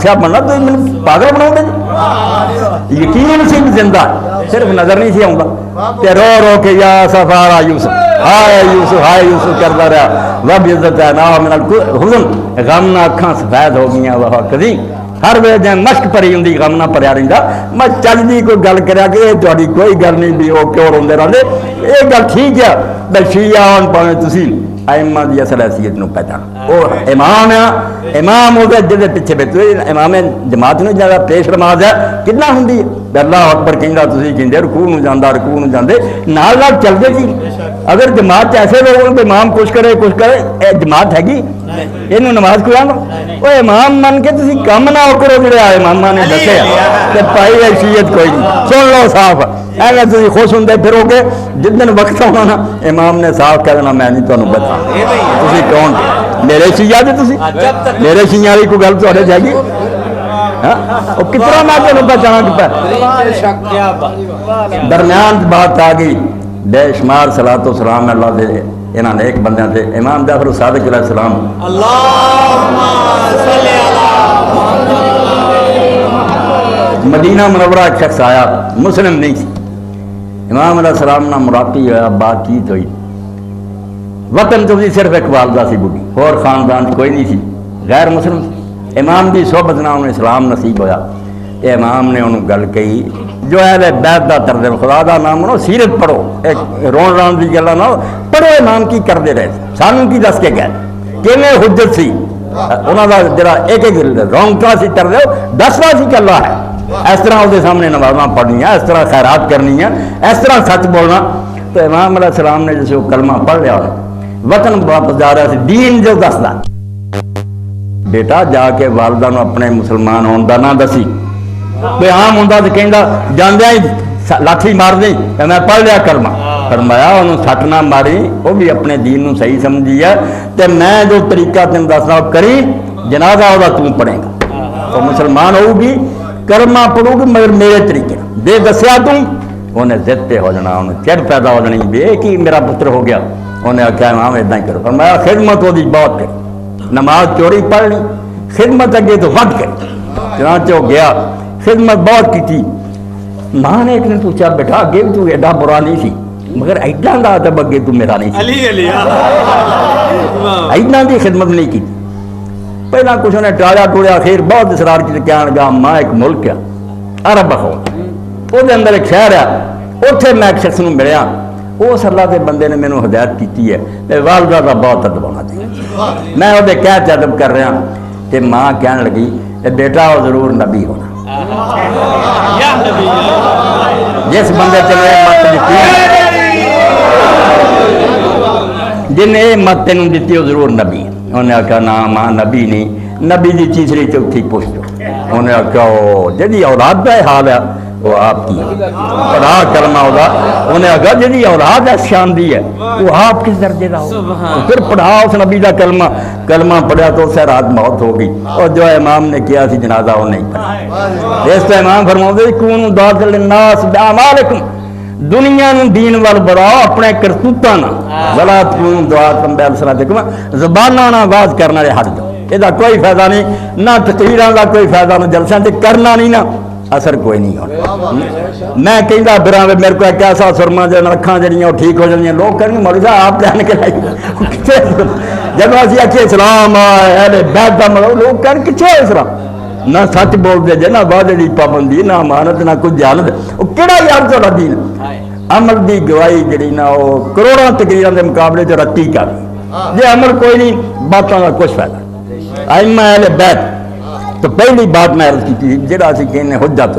क्या बनना तो मैं पागल बनाओगे जी। यकीन सी जिंदा सिर्फ नजर नहीं सी आऊंगा ते रो रो के या सफारा यूसुफ हाय यूसुफ करता रहा। रब इज्जत है ना मेरा हुजन गम ना अखा सफेद हो गई वह कदी हर वे जै मश्क भरी होंगी गम ना भरिया रहा। मैं चल जी कोई गल करा कि थोड़ी कोई गल नहीं भी वो क्यों रोंदे रहंदे। ये गल ठीक है बशिया भावें तुसी आइमा की असल हैसीयत को पहचान वो इमाम है इमाम हो गया जिद पिछे बैठे इमाम जमात में ज्यादा पेश नमाज है कितना होंगी अल्लाह अकबर कहता कहते रकू में जाता रकू में जाते नाल नाल चलते जी। अगर जमात ऐसे लोग इमाम कुछ करे जमात हैगी इनू नमाज खुआना वो इमाम मन के तुम कम ना करो जो इमामा ने दसिया पाई हैसीयत कोई नहीं। सुन लो साफ ऐसा तुम खुश होंगे फिरोगे जिदन वक्त आना ना इमाम ने साफ कह देना मैं नहीं तुम्हें बता तुम कौन मेरे शिया जे तुम मेरे शिया की कोई गल थोड़े जाएगी कितना मैं तुम्हें पहचाना दरम्यान बात आ गई बेशुमार सलातो सलाम अल्लाह दे इन्होंने एक बंद से इमाम जाफर सादिक अलैहिस्सलाम मदीना मुनव्वरा एक शख्स आया मुस्लिम नहीं सी इमाम अलैहिस्सलाम ना मुराकी होया बातचीत हुई वतन तो सिर्फ एक वालदा सी बुढ़ी होर खानदान कोई नहीं सी गैर मुस्लिम इमाम की सोहबत ना उन्हें इस्लाम नसीब होया। इमाम ने उन्होंने गल कही जो है बैत का तरदे खुदा का नाम नो सीरत पढ़ो एक रोन रान की गल ना पढ़ो इमाम की करते रहे सानू की दस के गए किमें हुज्जत सी उन्होंने जरा एक रौनका सी तरदे दसवा सी चला है इस तरह उसके सामने नमाज़ां पढ़निया इस तरह खैरात करनी है इस तरह सच बोलना। तो इमाम अलैहिस्सलाम ने जैसे वो कलमा पढ़ लिया वतन वापस जा रहा है दीन जो दसदा बेटा जाके वालदा नूं अपने मुसलमान होने का ना दसी कोई आम होंदा तो कहंदा जांदियां ही लाठी मार दी मैं पढ़ लिया कलमा फरमाया उन्होंने सट ना मारी वो भी अपने दीन नूं सही समझी है तो मैं जो तरीका तेन दसना करी जनाजा वह तू पढ़ेगा तो मुसलमान होगी कलमा पढ़ूगी मगर मेरे तरीके दे दसिया तू उन्हें जिद पे हो जाना उन्हें चिड़ पैदा हो जानी भी कि मेरा पुत्र हो गया उन्हें आख्या इमाम इदा ही करो फरमाया खिदमत वो बहुत करी नमाज चोरी पढ़ ली खिदमत अगे तो वध करी चनाच हो गया खिदमत बहुत की। मां ने एक ने पूछा बेटा अगे भी तू एडा बुरा नहीं सी मगर ऐदा का अदब अगे तू मेरा नहीं ऐदा की खिदमत नहीं की पहला कुछ उन्हें टालिया टूलिया फिर बहुत इसरार की क्या लगा मां एक मुल्क है अरब वो अंदर एक शहर है उत्थे मैं एक शख्स मिलया उस अल्लाह के बंदे ने मैंने हिदायत की है वालदा का बहुत अदब होना चाहिए मैं वो कह अदब कर रहा तो मां कह लगी बेटा वो जरूर नबी होना जिस बंदे तेने मत दी जिन्हें ये मत तेन दी वो जरूर नबी उन्हें आख्या ना मां नबी नहीं नबी की तीसरी चौथी पुछ दो उन्हें आख्या जी औलाद का हाल है वो आपकी पढ़ा कलमा होगा उन्हें आखा जी औलाद है शान दी है वो आप किस दर्जे का हो तो फिर पढ़ा उस नबी का कलमा पढ़ा तो उससे रात मौत हो गई और जो इमाम ने किया सी जनाजा वो नहीं पढ़ा। इस तो इमाम फरमाते कून दाखिल नास बिअमालिकुम दुनिया नूं दीन वाल बढ़ाओ अपने करतूतां नाल वला तून दुआ तंबैल सलातिकुम ज़बानां नाल वाज करने वाले हट जाओ इसका कोई फायदा नहीं ना तकरीरां का कोई फायदा ना जलसियां ते करना नहीं ना असर कोई नहीं होना। मैं कहता बिरा मेरे को एक ऐसा सुरमा जो अखा जड़ियाँ ठीक हो जाए लोग कहेंगे मौलवी साहब आप जान के लाई जब असं आखिए इस्लाम बैठ का मतलब लोग कह कितने इस्लाम ना सच बोलते जे ना वादे की पाबंदी ना मानत ना कुछ जानत वो कि यार थोड़ा दीन अमल की गवाही जी ना वो करोड़ों तकरीर के मुकाबले च रत्ती कर जे अमल कोई नहीं बातों का कुछ फायदा आइमा अहले बैत। तो पहली बात मैं अर्ज की जोड़ा असी कहने हुज्जत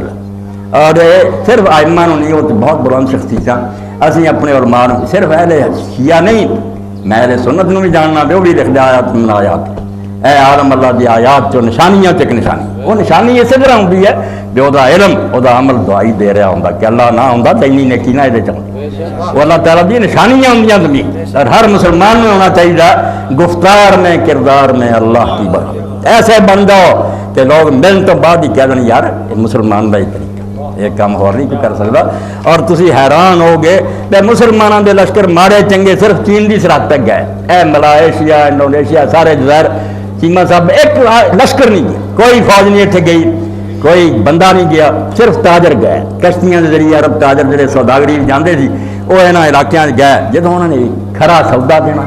और सिर्फ आइमा नहीं वो तो बहुत बुलंद शख्सियत असी अपने उलमा सिर्फ अहले शिया नहीं मैं अहले सुन्नत भी जानना वो भी लिखदा आयात मन आयात ए आलम अल्लाह की आयात चो निशानियां च एक निशानी वो निशानी इस तरह होंगी है भी वह इलम वह अमल दुआई दे रहा होंगे कि अल्लाह ना होंगे तो इन्नी नेकी ना ये वो अल्लाह ताला दी निशानियां होंगी जमीन और हर मुसलमान में होना चाहिए गुफ्तार में किरदार में अल्लाह की बात ऐसे बन जाओ तो लोग मिलने तो बाद ही कह दें यार मुसलमान का ही तरीका ये काम होर नहीं कोई कर सकता। और तुम हैरान हो गए तो मुसलमानों के लश्कर माड़े चंगे सिर्फ चीन की सरहद तक गए ए मलाएशिया इंडोनेशिया सारे जज़ायर चीमा साहब एक लश्कर नहीं गया कोई फौज नहीं इतने गई, कोई बंदा नहीं गया, सिर्फ ताजर गए कश्तियों के जरिए। अरब ताजर जो सौदागरी जाते थे वो इन्होंने इलाकों गए, जो उन्होंने खरा सौदा देना,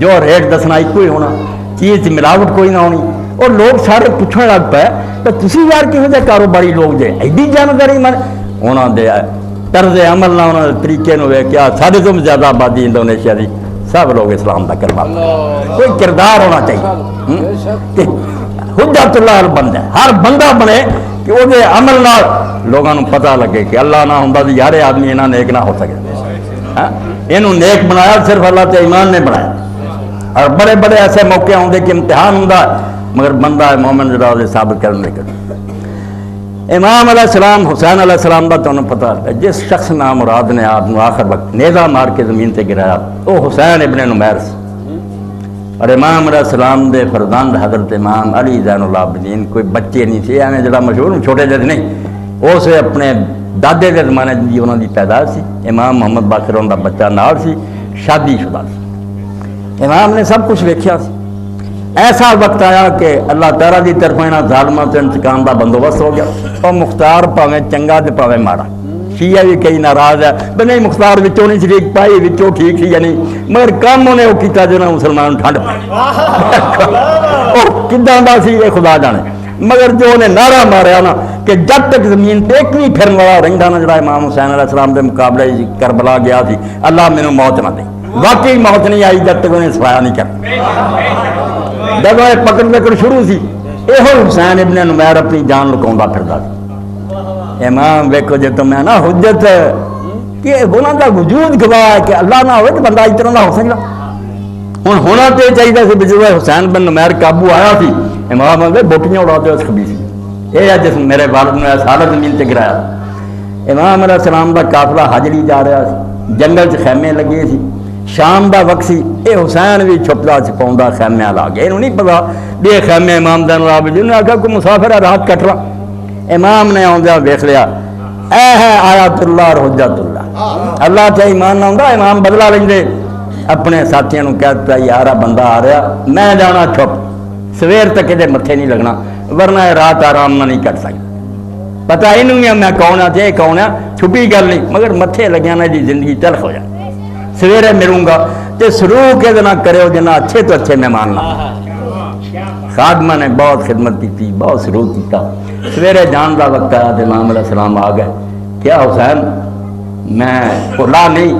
जो रेट दसना एको ही होना, चीज़ मिलावट कोई ना होनी। और लोग सारे पूछने लग पे तो तुम यार किहो जे कारोबारी लोग जे एडी जानकारी मन उन्होंने तर्ज अमल ना उन्होंने तरीके वेख्या। साढ़े तो ज़्यादा आबादी इंडोनेशिया की, सब लोग इस्लाम का करवा, कोई किरदार होना चाहिए। हुज्जतुल्लाह बंदा हर बंदा बने कि वो अमल ना लोगों को पता लगे कि अल्लाह ना होंदा तो यारे आदमी इन्ना नेक ना हो सके। इनू नेक बनाया सिर्फ अल्लाह ते ईमान ने बनाया। और बड़े बड़े ऐसे मौके आते कि इम्तिहान होंदा, मगर बंदा मोमिन जो साबित कर नहीं कर। इमाम अलैहिस्सलाम हुसैन अलैहिस्सलाम का तुम्हें पता है, जिस शख्स नाम मुराद ने आपको आखिर वक्त नेज़ा मार के ज़मीन से गिराया वो हुसैन इब्ने नुमैर से। और इमाम अलैहिस्सलाम दे फरजंद हज़रत इमाम अली ज़ैनुल आबिदीन कोई बच्चे नहीं थे, एवं जो मशहूर छोटे जद नहीं, उस अपने दादे के जमाने जी उन्होंने पैदाइश सी। इमाम मोहम्मद बाकर उनका बच्चा नाल सी, शादीशुदा सी। इमाम ने सब कुछ वेख्या। ऐसा वक्त आया कि अल्लाह ताला की तरफ इन्होंने जालमां तो इंतकाम का बंदोबस्त हो गया। और मुख्तार भावें चंगा तो भावें माड़ा, शिया भी कई नाराज है भी नहीं मुख्तार विचों नहीं शरीक पाई, विचों ठीक सी या नहीं, मगर काम उन्हें वो किया जो मुसलमान ठंड पाई कि सी ये खुदा जाने। मगर जो उन्हें नारा मारिया ना कि जब तक जमीन पे एक भी फिरन वाला रहा ना, जो इमाम हुसैन अलैहिस्सलाम के मुकाबले करबला गया थी, अल्लाह मैनू मौत ना दे। वाकई मौत नहीं आई जब तक उन्हें सफाया नहीं कर। जब पकड़ पकड़ शुरू सी, यो हुसैन इब्ने नुमैर अपनी जान लुकाउंदा फिरदा सी। इमाम वेखो जो तुम्हें ना हुज्जत कि उन्होंने वजूद गवाह है कि अल्लाह ना हो तो बंदा इस तरह का हो सकता। हुण होना तो चाहिए सी, जो हुसैन बिन नुमैर काबू आया थी, इमाम आते बोटियां उड़ाते उस खबीस ये है जिस मेरे वालिद ने सारा जमीन से गिराया। इमाम अलैहिस्सलाम का काफिला हाजरी जा रहा है, जंगल च खैमे लगे सी, शाम का वक्त सी, ये हुसैन भी छुपदा छुपाउंदा खैमे ला गया। इन्हों नहीं पता भी ये खैमे इमाम ज़ैनुल आबिदीन उन्हें आखा कोई मुसाफिर है रात कट रहा। इमाम ने आउंदा वेख लिया ऐ है आयतुल्लाह और हुज्जतुल्लाह, अल्लाह ते ईमान ना होंदा। इमाम बदला लेंदे, अपने साथियों को कहता यार बंदा आ रहा, मैं जाना छुप, सवेर तक ये मत्थे नहीं लगना, वरना रात आराम ना नहीं कर सकता। पता ही नहीं है मैं कौन आ ते कौन आ, छुपी गल नहीं, मगर मत्थे लग्या ना जी जिंदगी तलख हो जाए। सवेरे मिलूंगा तो सलूक ये ना करो जिन्ना अच्छे तो अच्छे मेहमान ना। खादमा ने बहुत खिदमत की, बहुत सलूक किया। सवेरे जान का वक्त आया तो इमाम अलैहिस्सलाम आ गए। क्या हुसैन मैं भुला नहीं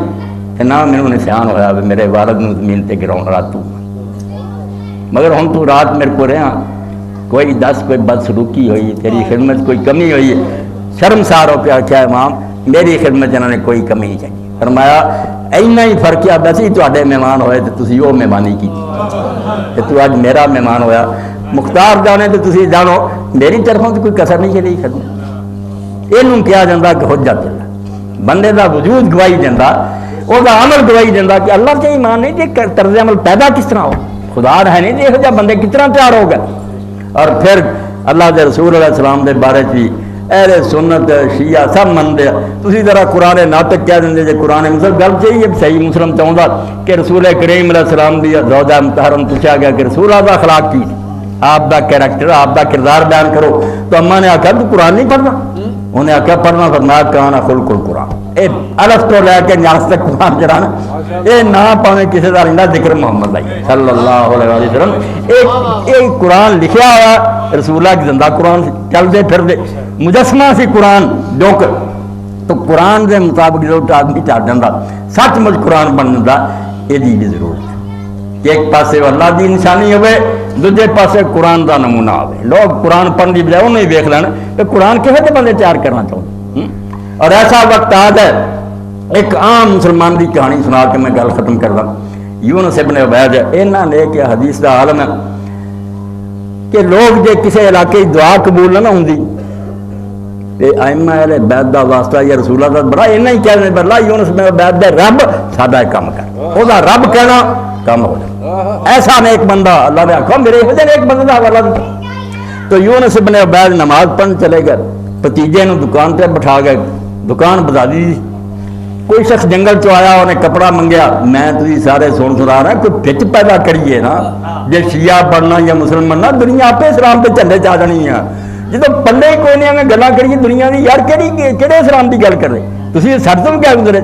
ना, मैनू निशान होया मेरे वालिद नूं ज़मीन ते गिराउण वाला तू, मगर हुण तू रात मेरे को रहा, कोई दस कोई बदसलूकी हुई, तेरी खिदमत कोई कमी हुई है। शर्मसार हो गया, क्या इमाम मेरी खिदमत इन्होंने कोई कमी नहीं चाहिए। फरमाया इन्ना ही फर्क है, वैसे ही तुहाडे मेहमान होए तो तुसीं वो मेहमानी की, तू अज मेरा मेहमान होया। मुख्तार जाने तो तुसीं जानो मेरी तरफों तो कोई कसर नहीं चली खिदमत। इनू कहा जाता कि हुज्जतुल्लाह, बंदे का वजूद गवाही देंदा, उसका अमल गवाही देंदा कि अल्लाह से ईमान नहीं जे तर्ज अमल पैदा किस तरह हो, खुदा है नहीं तो यह बंदे किस तरह तैयार हो गए। और फिर अल्लाह के रसूल अलैहिस्सलाम के बारे भी अहले सुन्नत शिया सब मनते। तुम जरा कुरान नाटक कह देंगे जो कुरान मुस्लिम गल चाहिए सही मुस्लिम चाहता कि रसूल करीम अलैहिस्सलाम की ज़ौजा मुतहरम पूछा गया कि रसूल आपका अखलाक की, आपका कैरेक्टर आपका किरदार बयान करो, तो अम्मा ने आख्या तू कुरान नहीं पढ़ना, उन्हें आख्या पढ़ना, फरमाया काना खुलकुल कुरान। ये अलफ तो लैके न्यास तक कुरान जरा ना ये ना पावे किसी का रहा जिक्र मुहम्मद सल्लल्लाहु अलैहि वसल्लम। एक कुरान लिखा हुआ रसूला की जिंदा कुरान चलते फिरते मुजस्मा सी कुरान डोक, तो कुरान के मुताबिक जो आदमी चल जाता सचमुच कुरान बन जाता, यही भी जरूरत है। एक पासे अल्लाह की निशानी हो, दूजे पासे कुरान का नमूना हो। लोग कुरान पढ़ने की बजाय उन्हें वेख लैन कि कुरान किसी बंदे तैयार करना चाहते। और ऐसा वक्त आ जाए, एक आम मुसलमान की कहानी सुना के मैं गल खत्म करदा। यूनुस इब्न उबैद इन्होंने एक हदीस का आलम है कि लोग जो किसी इलाके दुआ कबूल ना होंगी आइमा अहले बैत का वास्ता या रसूला का बड़ा इन्ना ही कहने बल्ला यूनुस इब्न उबैद दे रब साडा काम कर, ओदा रब कहना काम हो जाए। ऐसा ने एक बंदा अल्लाह ने आखो मेरे एक बंदे का हवाला दिया। तो यूनुस इब्न उबैद नमाज पढ़ने चले गए, भतीजे दुकान पर बिठा गए, दुकान बता दी कोई शख्स जंगल चो आया उन्हें कपड़ा मंगया, मैं तुझी सारे सुन सुना रहा कोई फिच पैदा करिए ना, जे शिया बनना या मुसलमान बनना दुनिया आपे इस्लाम के झंडे चा जानी है। जो पल्ले ही कोई नहीं हमें गल्लां करिए दुनिया की, यार किहड़े इस्लाम की गल कर रहे तुसीं साडे तो क्या गुजरे।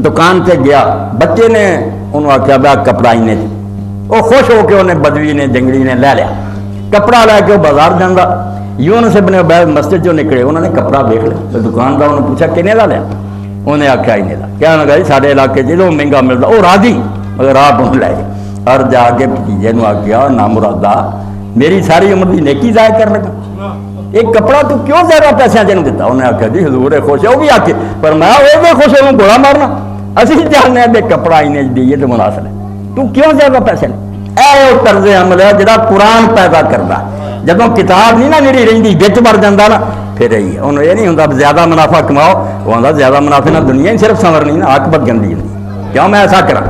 दुकान से गया, बच्चे ने उन्होंने आख्या बा कपड़ा इन्ने, वो खुश होकर उन्हें बदवी ने जंगली ने लै लिया कपड़ा लैके वो बाजार जाता। यूनुस इब्न उबैद मस्जिद चो निकले, उन्होंने कपड़ा देख लिया तो दुकानदार उन्हें पूछा किन्ने का लिया, उन्हें आख्या इन्ने का। क्या लगा जी साढ़े इलाके जो महंगा मिलता वो राजी, मगर आप उन्हें लै गए और जाके भतीजे ने आख्या ना मुरादा मेरी सारी उम्र की नेकी जाया कर लगा, एक कपड़ा तू क्यों ज्यादा पैसा तेन दिता। उन्हें आख्या जी हजूर खुश है, वो भी आखे पर मैं वो खुश है गोला मारना, असं जानने दे कपड़ा इन्हें दीए तो मुनासिब है, तू क्यों ज्यादा पैसे ने। यह तर्ज अमल है जो कुरान पैदा करता, जदों किताब नहीं ना निरी रही बिच मर जाता ना फिर यही उन्होंने ये नहीं होंगे ज्यादा मुनाफा कमाओ, वो आंदा ज्यादा मुनाफे ना दुनिया ही सिर्फ संवरनी ना आकबत गंदी होती, क्यों मैं ऐसा करा,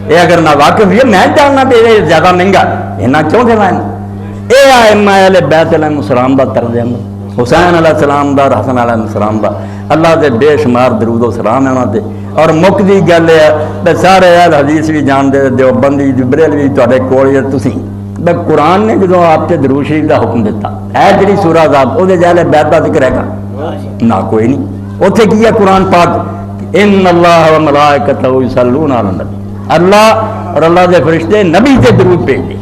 ये अगर ना वाकिफ भी मैं जानना तो ये ज्यादा महंगा इन्ना क्यों देना है। यह आए बैत अलैहिस्सलाम दा तर्ज अमल, हुसैन अलैहिस्सलाम दा, हसन अलैहिस्सलाम दा, अल्लाह के बेशुमार दरूदो सलाम है उन्होंने। और मुकदी गल है सारे अहल हदीस भी जानते, देवबंदी बरेलवी तुहाडे कोल तुसीं कुरान ने जो आपसे दरूद शरीफ का हुक्म दिता है जी सूरह अज़ाब वो जहले बैत का जिक्र हैगा ना कोई नहीं। उत्थे की है कुरान पाक इन्न अल्लाह व मलाइकतहु युसल्लूना अलन नबी, अल्लाह और अल्लाह के फरिश्ते नबी से दरूद भेजते,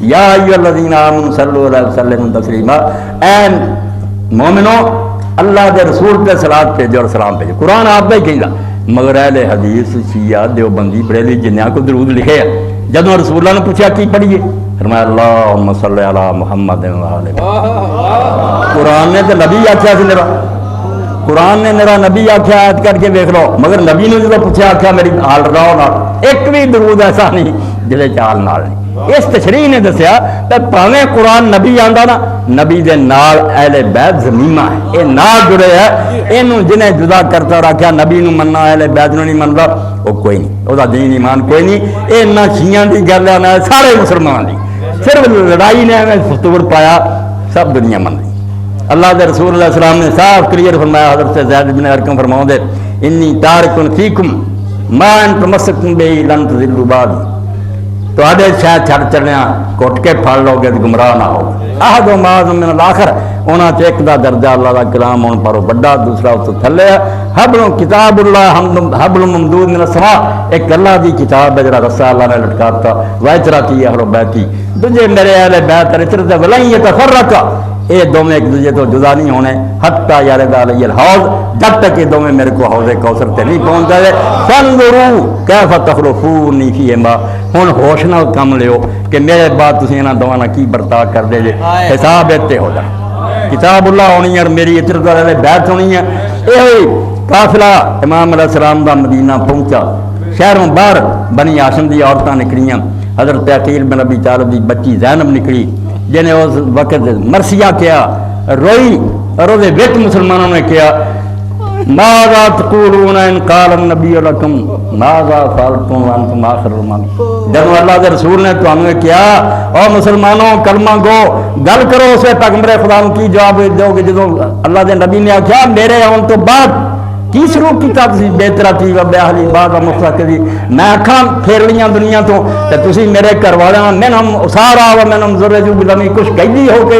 या अय्युहल्लज़ीना आमनू सल्लु अलैहि वसल्लिमू तस्लीमा, ऐ मोमिनो अल्लाह के रसूल पे सलात भेजो और सलाम भेजो। कुरान आप ही कहता, मगर अहले हदीस शिया देवबंदी बरेली जिन्होंने को दरूद लिखे है, जदों रसूलों ने पूछा की पढ़िए फरमाया अल्लाहुम्मा सल्लि अला मुहम्मद व आले। कुरान ने तो नबी आख्या सी मेरा, कुरान ने मेरा नबी आख्या ऐड करके देख लो, मगर नबी ने जो पूछा आख्या मेरी हाल रहो ना, एक भी दरूद ऐसा नहीं जिले चाल नाल नहीं। इस तशरीह ने दसिया भावें कुरान नबी आंदा ना, नबी दे नाल अहले बैत ज़मीमा है, ये नाल जुड़े है, इनू जिन्हें जुदा करता और आख्या नबी नू मनना अहले बैत नू नहीं मनता वो कोई नहीं, वह दीन ईमान कोई नहीं। ये ना शियां की गल है ना सारे मुसलमान की, सिर्फ लड़ाई ने हमें फतूर पाया, सब दुनिया मन रही। अल्लाह के रसूल अलैहि सलाम ने साफ क्लियर फरमाया, हज़रत ज़ैद बिन अरकम फरमाउंदे इन्नी तारिकुन फीकुम मा इन तमस्सकुम बिही लन तज़िल्लू बादी, तुहाडे शायद छड़ चलिया घुट के फड़ लोगे तो गुमराह ना हो। आहद माज मिन आखिर उन्हां च एक दा दर्जा अल्लाह का कलाम होने पर बड़ा, दूसरा उस थले है हबल किताबुल्लाह हबल ममदूद मिन समा, एक अल्लाह की किताब है जरा रस्सा अल्लाह ने लटकाता, वैतराती अहल बैती दूजे मेरे अहले बैत इतरत वलई यतफर्रका, ये दोवें एक दूजे तो जुदा नहीं होने, हत्ता यारदा अलैहिल हौज, जब तक ये दोवें मेरे को हौज़े कौसर ते नहीं पहुंच जाए। फंजुरू कैफ तखलुफूनी फीहिमा, हुण होश नाल कम लियो कि मेरे बाद तुसीं इन्हां दोवां नाल की बर्ताव करदे जे, हिसाब इत्ते हो जाए। किताबुल्लाह होनी है और मेरी इतरत वाले बैत होनी है। यही काफिला इमाम अलैहिस्सलाम दा मदीना पहुंचा, शहरों बाहर बनी हाशिम दी औरतां निकलियां, हज़रत अकील बिन अबी तालिब दी बच्ची ज़ैनब निकली, जिन्हें उस वक्त मरसिया किया, रोई और उहदे विच मुसलमानों ने किया माज़ा तक़ूलून इन क़ाल नबी लकुम माज़ा फ़अलतुम व अंतुम आखिरुल उम्म, जब अल्लाह के रसूल ने तुहानू किया और मुसलमानों कलमा गो गल करो उस पैगंबर खुदा की जवाब दोगे, जो अल्लाह के नबी ने आख्या मेरे आने तो बाद की शुरू किया बेतराती व बेहली बाद मुस्तकदी, मैं अखा फेर लिया दुनिया तो तुसी मेरे घर वाले मैनम उसारा व मैनम ज़ुर्रजू बिलमी, कुछ कैदी होके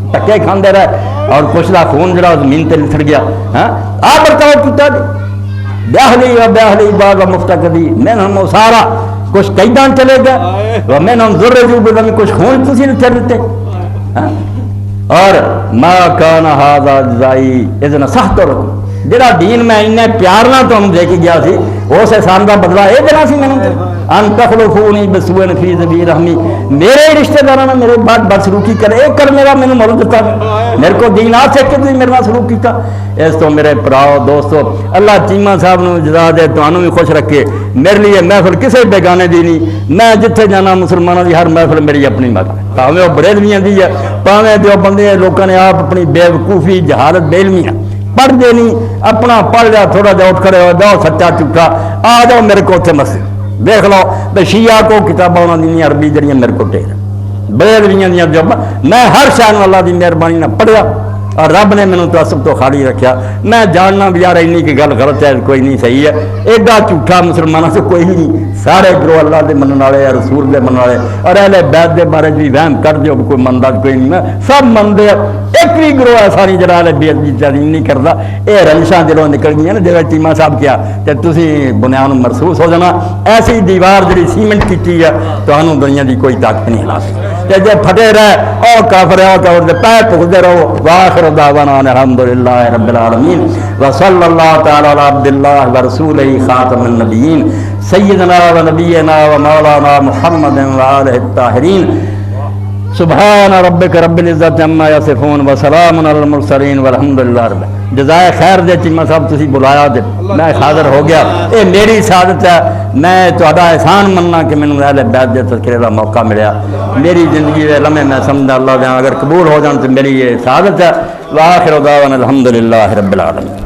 धक्के खाते रहे और कुछ का खून जरा जमीन से लिथड़ गया। हाँ आ बर्ताव किया बेहली व बेहली बाद मुस्तकदी, मैनम उसारा कुछ कैदा चले गए व मैनम ज़ुर्रजू बिलमी, कुछ खून तुसी लिथड़ देते। और मा कान हाज़ा जज़ाई इज़ नसहतुलकुम, जिहड़ा दीन मैं इन्ने प्यार नाल तुहानू दे के गया सी उस एहसान का बदला ये देना सी मैनूं अन तखलुफूनी बिसुइन फी ज़बी रहमी, मेरे रिश्तेदारां नाल मेरे बाद बदसलूकी करे एक कर मेरा मैनूं मोल दिता, मेरे को दीन आ सक के मेरे नाल सलूक कीता। इस तो मेरे भराओ दोस्तों अल्लाह चीमा साहब नूं जज़ा दे, तुहानू भी खुश रखे। मेरे लिए महफिल किसी बेगाने दी नहीं, मैं जिथे जाना मुसलमानों की हर महफिल मेरी अपनी महफिल, भावें वो बरेलवियां दी है भावें देवबंदी लोगों ने आप अपनी बेवकूफ़ी जहालत बेलवियां पढ़ते नहीं, अपना पढ़ लिया थोड़ा जा उठ खड़े हो जाओ सच्चा चुका आ जाओ मेरे को उत्थे मस्जिद देख लो भाई शिया को किताबा उन्होंने अरबी जड़ियाँ मेरे को ढेर बरेलवियां दियां जब मैं हर शान अल्लाह की मेहरबानी ना पढ़िया और रब ने मैंने तसब तो खाली रखा। मैं जानना भी यार इन्नी की गल गलत है, कोई नहीं सही है। एडा झूठा मुसलमानों से कोई नहीं, सारे गिरोह अल्लाह के मनने वाले, रसूल के मनने वाले, और अहले बैत के बारे भी वहम कर दो, कोई मनता कोई नहीं ना, सब मनते। एक भी गिरोह ऐसा नहीं जरा बेअदबी तलीम नहीं करता। ये रंजिशां दिलों निकल गई ना, जिवें चीमा साहब किया तो तुसीं बुनियाद महसूस हो जाना। ऐसी दीवार जी सीमेंट की है, तो दुनिया की कोई ताकत नहीं हिला सकती। जे फटे रहे और काफिर और पैर भुगते रहो। वाखिर दावाना अल्हम्दुलिल्लाह रब्बिल आलमीन व सल्लल्लाहु तआला अला अब्दिल्लाह व रसूलिही खातमिन नबिय्यीन सय्यिदना व नबिय्यना व मौलाना मुहम्मदिन व आलिहि ताहिरीन। सुभान रब्बिक रब्बिल इज्जति अम्मा यसिफून व सलामुन अलल मुरसलीन वल्हम्दुलिल्लाह रब्बिल आलमीन। जज़ाए खैर दे चीमा साहब, तुसीं बुलाया ते मैं हाज़र हो गया। ये मेरी सादत है, मैं तुहाडा एहसान मनना कि मैनूं अहले बैत दे तज़किरे दा मौका मिलिया। मेरी जिंदगी दे लम्हे मैं समझदा अल्लाह दे अगर कबूल हो जान तो मेरी ये सादत है। व आखिर दावाना अल्हम्दुलिल्लाह रब्बिल आलमीन।